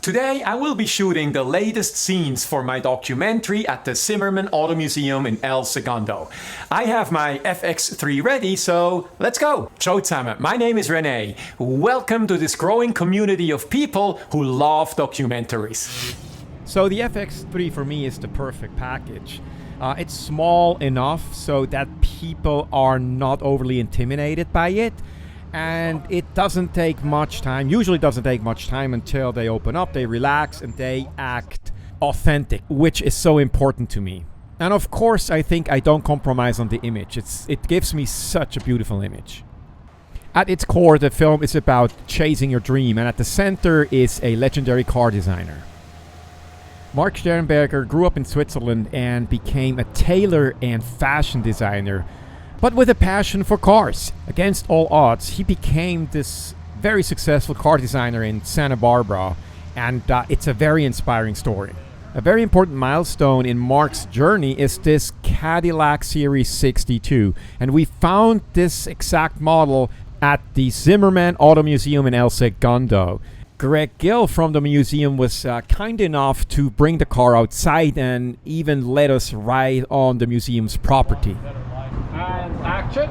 Today I will be shooting the latest scenes for my documentary at the Zimmerman Auto Museum in El Segundo. I have my FX3 ready, so let's go! Ciao zusammen, my name is Rene. Welcome to this growing community of people who love documentaries. So the FX3 for me is the perfect package. It's small enough so that people are not overly intimidated by it. And it doesn't take much time, usually doesn't take much time until they open up, they relax, and they act authentic, which is so important to me. And of course, I think I don't compromise on the image. It gives me such a beautiful image. At its core, the film is about chasing your dream, and at the center is a legendary car designer. Mark Stehrenberger grew up in Switzerland and became a tailor and fashion designer, but with a passion for cars. Against all odds, he became this very successful car designer in Santa Barbara, and it's a very inspiring story. A very important milestone in Mark's journey is this Cadillac Series 62, and we found this exact model at the Zimmerman Auto Museum in El Segundo. Greg Gill from the museum was kind enough to bring the car outside and even let us ride on the museum's property. And action!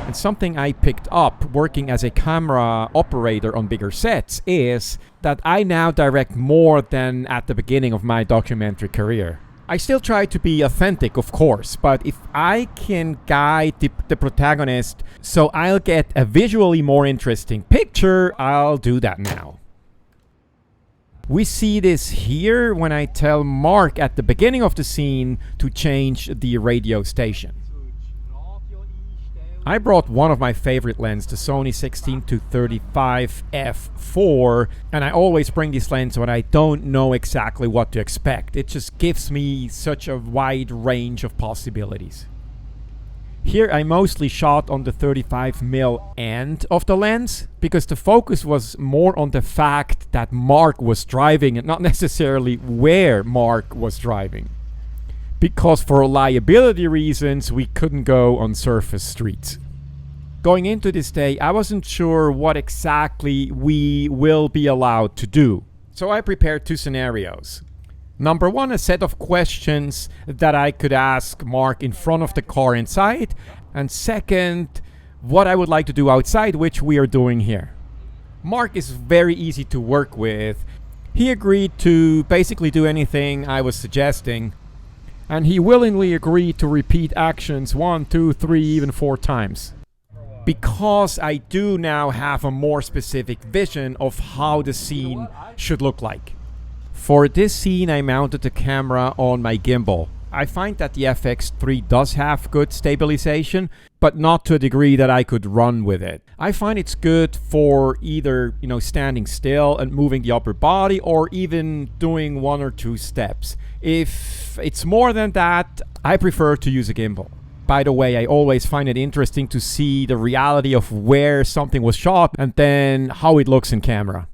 And something I picked up working as a camera operator on bigger sets is that I now direct more than at the beginning of my documentary career. I still try to be authentic, of course, but if I can guide the protagonist so I'll get a visually more interesting picture, I'll do that now. We see this here when I tell Mark at the beginning of the scene to change the radio station. I brought one of my favorite lenses, the Sony 16-35 f4, and I always bring this lens when I don't know exactly what to expect. It just gives me such a wide range of possibilities. Here I mostly shot on the 35mm end of the lens because the focus was more on the fact that Mark was driving and not necessarily where Mark was driving. Because for reliability reasons we couldn't go on surface streets. Going into this day I wasn't sure what exactly we will be allowed to do. So I prepared two scenarios. Number one, a set of questions that I could ask Mark in front of the car inside. And second, what I would like to do outside, which we are doing here. Mark is very easy to work with. He agreed to basically do anything I was suggesting. And he willingly agreed to repeat actions 1, 2, 3, even 4 times. Because I do now have a more specific vision of how the scene should look like. For this scene I mounted the camera on my gimbal. I find that the FX3 does have good stabilization, but not to a degree that I could run with it. I find it's good for either, standing still and moving the upper body or even doing 1 or 2 steps. If it's more than that, I prefer to use a gimbal. By the way, I always find it interesting to see the reality of where something was shot and then how it looks in camera.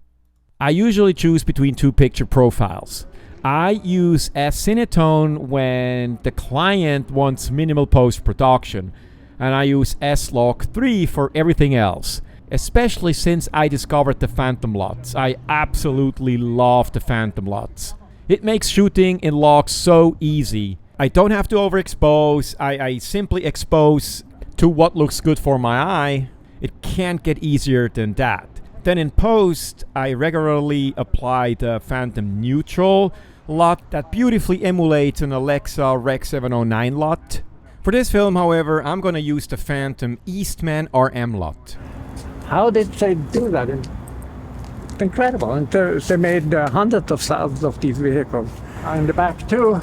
I usually choose between 2 picture profiles. I use S-Cinetone when the client wants minimal post-production, and I use S-Log3 for everything else, especially since I discovered the phantom LUTs. I absolutely love the phantom LUTs. It makes shooting in logs so easy. I don't have to overexpose, I simply expose to what looks good for my eye. It can't get easier than that. Then in post, I regularly apply the Phantom Neutral LUT that beautifully emulates an Alexa Rec 709 LUT. For this film, however, I'm going to use the Phantom Eastman RM LUT. How did they do that? It's incredible. And they made hundreds of thousands of these vehicles. In the back too,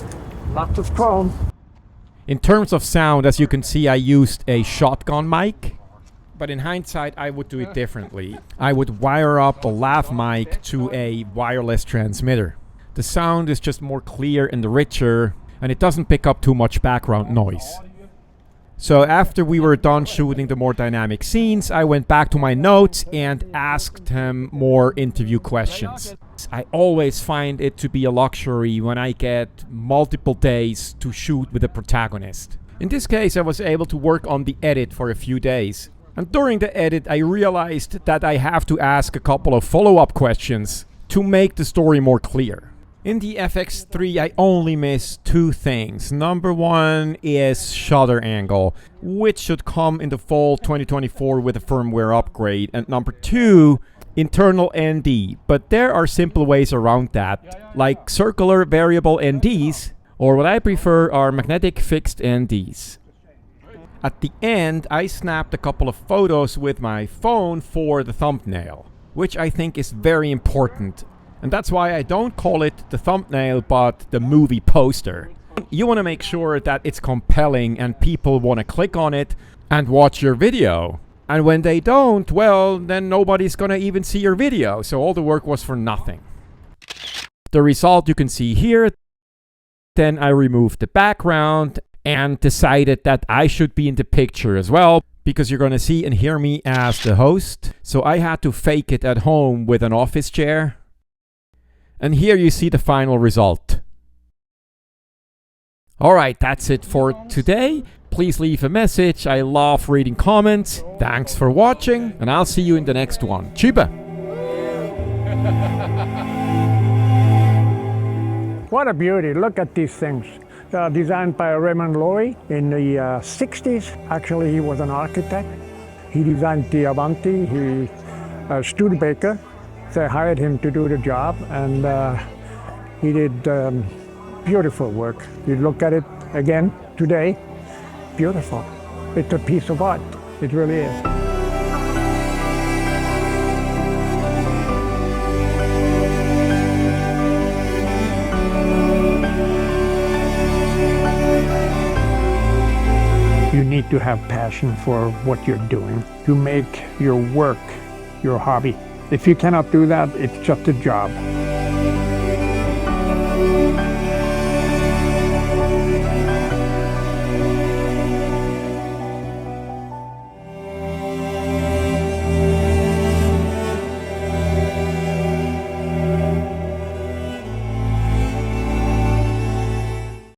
lots of chrome. In terms of sound, as you can see, I used a shotgun mic. But in hindsight, I would do it differently. I would wire up a lav mic to a wireless transmitter. The sound is just more clear and richer, and it doesn't pick up too much background noise. So after we were done shooting the more dynamic scenes, I went back to my notes and asked him more interview questions. I always find it to be a luxury when I get multiple days to shoot with a protagonist. In this case, I was able to work on the edit for a few days. And during the edit, I realized that I have to ask a couple of follow-up questions to make the story more clear. In the FX3 I only miss two things. Number one is shutter angle, which should come in the fall 2024 with a firmware upgrade. And number two, internal ND. But there are simple ways around that, like circular variable NDs, or what I prefer are magnetic fixed NDs. At the end, I snapped a couple of photos with my phone for the thumbnail, which I think is very important. And that's why I don't call it the thumbnail, but the movie poster. You want to make sure that it's compelling and people want to click on it and watch your video. And when they don't, well, then nobody's gonna even see your video. So all the work was for nothing. The result you can see here. Then I removed the background and decided that I should be in the picture as well, because you're gonna see and hear me as the host. So I had to fake it at home with an office chair. And here you see the final result. Alright, that's it for today. Please leave a message. I love reading comments. Thanks for watching, and I'll see you in the next one. Tschübe! What a beauty. Look at these things. Designed by Raymond Loewy in the 60s. Actually, he was an architect. He designed the Avanti. Studebaker. They hired him to do the job, and he did beautiful work. You look at it again today, beautiful. It's a piece of art. It really is. You need to have passion for what you're doing, to make your work your hobby. If you cannot do that, it's just a job.